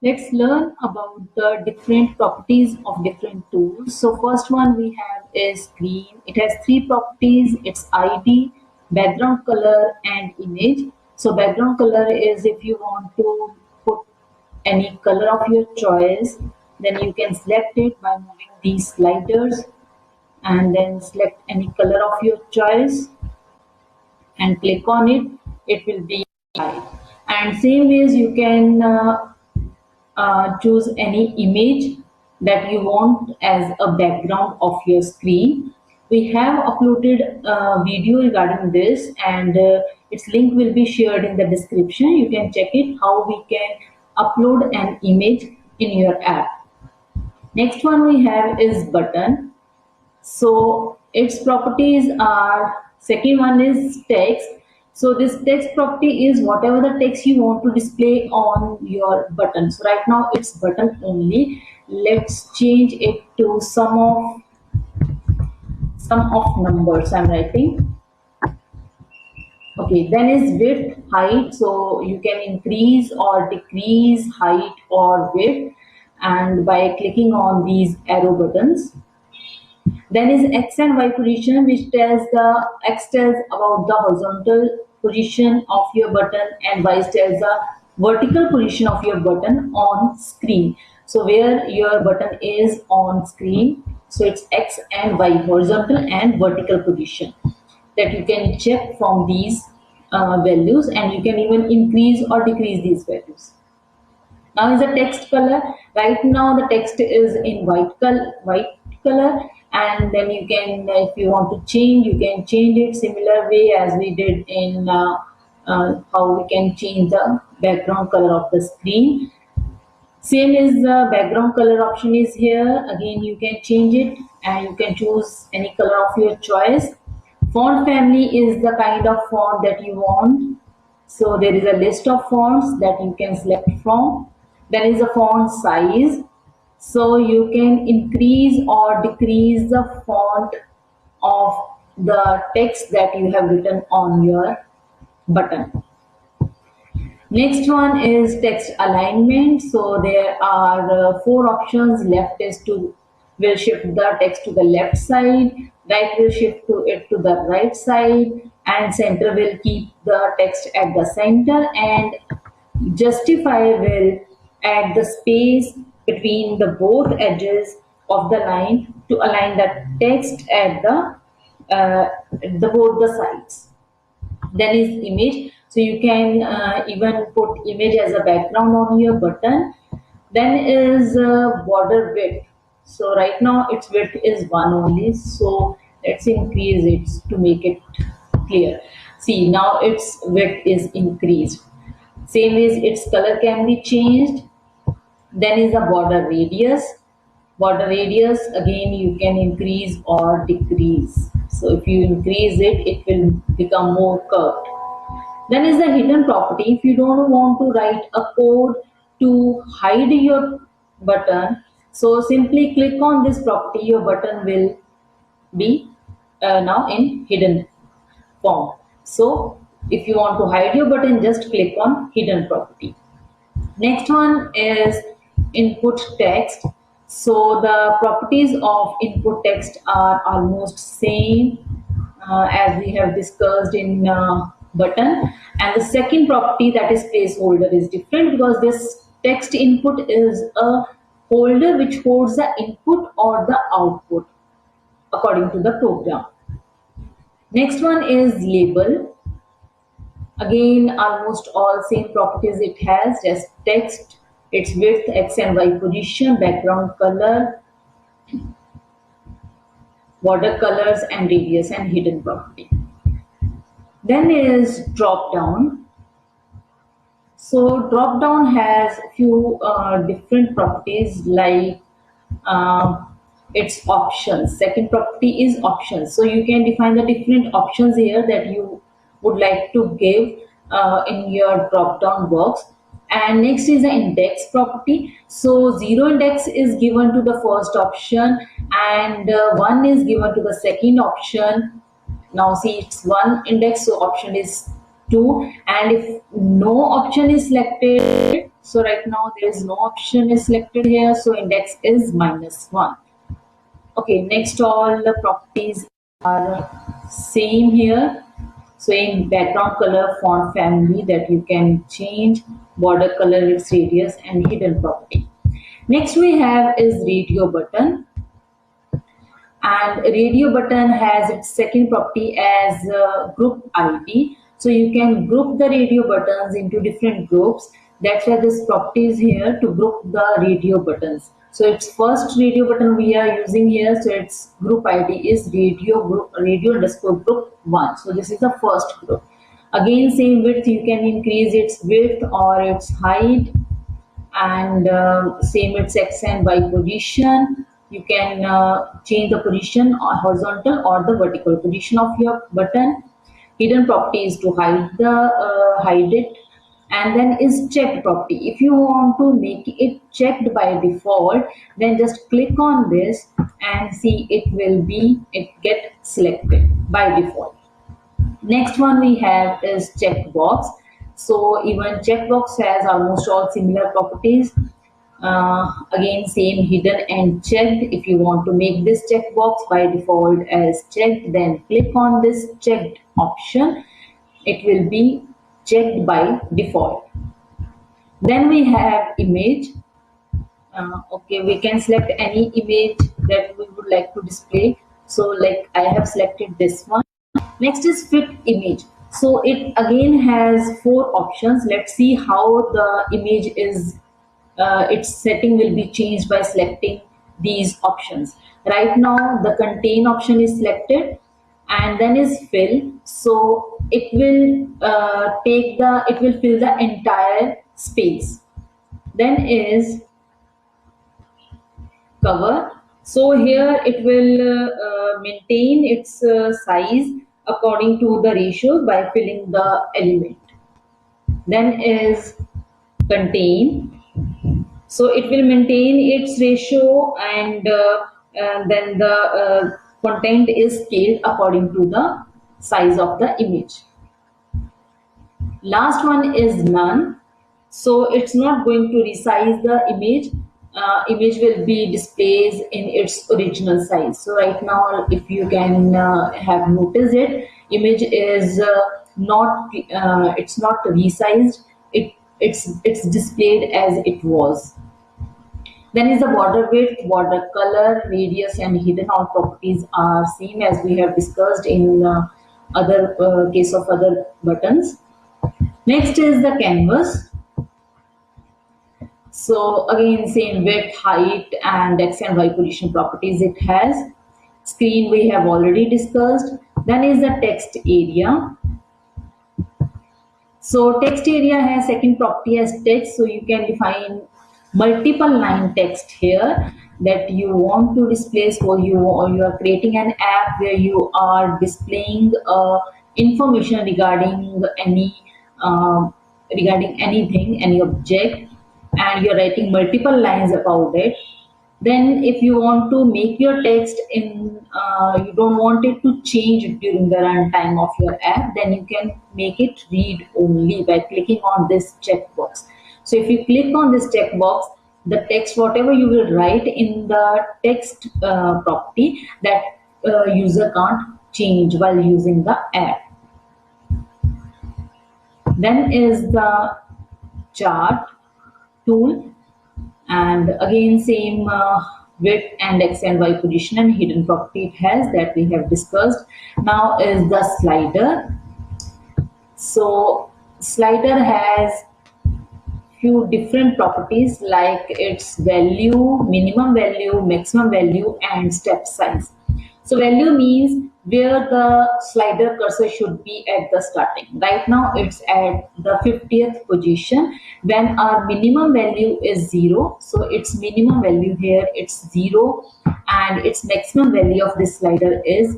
Let's learn about the different properties of different tools. So first one we have is screen. It has three properties. It's ID, background color and image. So background color is if you want to put any color of your choice, then you can select it by moving these sliders and then select any color of your choice and click on it. It will be white. And same ways you can choose any image that you want as a background of your screen. We have uploaded a video regarding this and its link will be shared in the description. You can check it how we can upload an image in your app. Next one we have is button. So its properties are, second one is text. So this text property is whatever the text you want to display on your button. So right now it's button only. Let's change it to sum of numbers I'm writing. Okay, then is width, height. So you can increase or decrease height or width and by clicking on these arrow buttons. Then is X and Y position, which tells the X tells about the horizontal position of your button and Y tells the vertical position of your button on screen. So where your button is on screen, so it's X and Y, horizontal and vertical position that you can check from these values, and you can even increase or decrease these values. Now is the text color. Right now the text is in white color, and then you can, if you want to change, you can change it similar way as we did in how we can change the background color of the screen. Same as the background color option is here. Again, you can change it and you can choose any color of your choice. Font family is the kind of font that you want. So there is a list of fonts that you can select from. Then is the font size. So you can increase or decrease the font of the text that you have written on your button. Next one is text alignment. So there are four options. Left is to will shift the text to the left side, right will shift to it to the right side, and center will keep the text at the center, and justify will add the space between the both edges of the line to align the text at the both the sides. Then is image. So you can even put image as a background on your button. Then is border width. So right now its width is 1 only, so let's increase it to make it clear. See, now its width is increased. Same as its color can be changed. Then is the border radius. Border radius, again you can increase or decrease. So if you increase it, it will become more curved. Then is the hidden property. If you don't want to write a code to hide your button, so simply click on this property. Your button will be now in hidden form. So if you want to hide your button, just click on hidden property. Next one is input text. So the properties of input text are almost same as we have discussed in button, and the second property, that is placeholder, is different because this text input is a holder which holds the input or the output according to the program. Next one is label. Again, almost all same properties it has, just text, its width, X and Y position, background color, border colors, and radius and hidden property. Then is drop down. So drop down has few different properties like its options. Second property is options. So you can define the different options here that you would like to give in your drop down box. And next is the index property. So 0 index is given to the first option and 1 is given to the second option. Now see, it's 1 index, so option is 2, and if no option is selected, So right now there is no option is selected here, so index is -1. Okay, next all the properties are same here. So in background color, font family that you can change, border color, its radius and hidden property. Next we have is radio button, and radio button has its second property as group ID. So you can group the radio buttons into different groups. That's why this property is here to group the radio buttons. So its first radio button we are using here. So its group ID is radio underscore group 1. So this is the first group. Again, same width, you can increase its width or its height, and same its x and y position. You can change the position or horizontal or the vertical position of your button. Hidden property is to hide it, and then is checked property. If you want to make it checked by default, then just click on this and see it get selected by default. Next one we have is checkbox. So even checkbox has almost all similar properties. Again, same hidden and checked. If you want to make this checkbox by default as checked, then click on this checked option. It will be checked by default. Then we have image. Okay, we can select any image that we would like to display. So like I have selected this one. Next is fit image. So it again has 4 options. Let's see how the image is, its setting will be changed by selecting these options. Right now the contain option is selected, and then is fill. So it will it will fill the entire space. Then is cover. So here it will maintain its size according to the ratio by filling the element. Then is contain. So it will maintain its ratio, and then the content is scaled according to the size of the image. Last one is none. So it's not going to resize the image. Image will be displayed in its original size. So right now, if you can have noticed it, image is it's not resized. It's displayed as it was. Then is the border width, border color, radius, and hidden. All properties are same as we have discussed in other case of other buttons. Next is the canvas. So again, same width, height, and x and y position properties it has. Screen we have already discussed. Then is the text area. So text area has second property as text. So you can define multiple line text here that you want to display. So you are creating an app where you are displaying information regarding anything, any object, and you're writing multiple lines about it. Then if you want to make your text you don't want it to change during the runtime of your app, then you can make it read only by clicking on this checkbox. So if you click on this checkbox, the text, whatever you will write in the text property, that user can't change while using the app. Then is the chart tool, and again same width and x and y position and hidden property it has that we have discussed. Now is the slider. So slider has few different properties like its value, minimum value, maximum value, and step size. So value means where the slider cursor should be at the starting. Right now it's at the 50th position when our minimum value is 0. So its minimum value here it's 0, and its maximum value of this slider is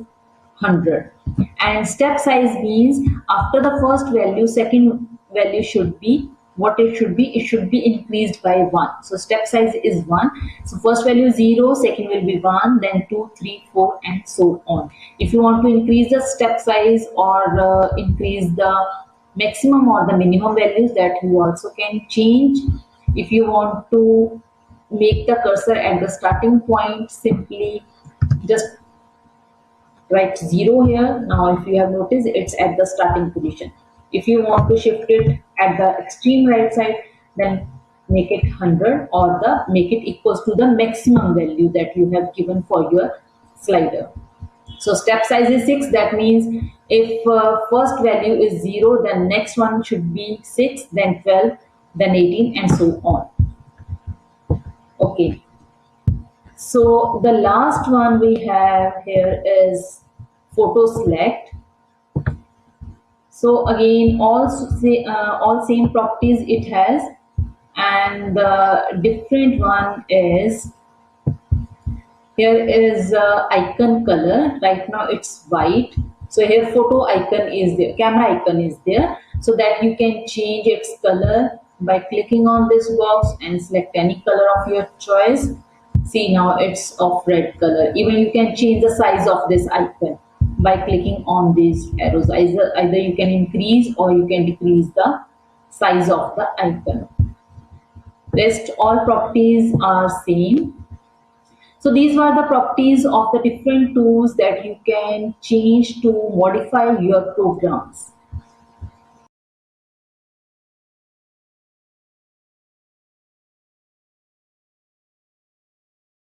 100. And step size means after the first value, second value should be what it should be. It should be increased by 1. So step size is 1. So first value 0, second will be 1, then 2, 3, 4, and so on. If you want to increase the step size or increase the maximum or the minimum values, that you also can change. If you want to make the cursor at the starting point, simply just write 0 here. Now if you have noticed, it's at the starting position. If you want to shift it at the extreme right side, then make it 100, or the make it equals to the maximum value that you have given for your slider. So step size is 6. That means if first value is 0, then next one should be 6, then 12, then 18, and so on. Okay. So the last one we have here is photo select. So again, all same properties it has, and the different one is here is icon color. Right now it's white. So here photo icon is there, camera icon is there, so that you can change its color by clicking on this box and select any color of your choice. See, now it's of red color. Even you can change the size of this icon by clicking on these arrows. Either you can increase or you can decrease the size of the icon. Rest all properties are same. So these were the properties of the different tools that you can change to modify your programs.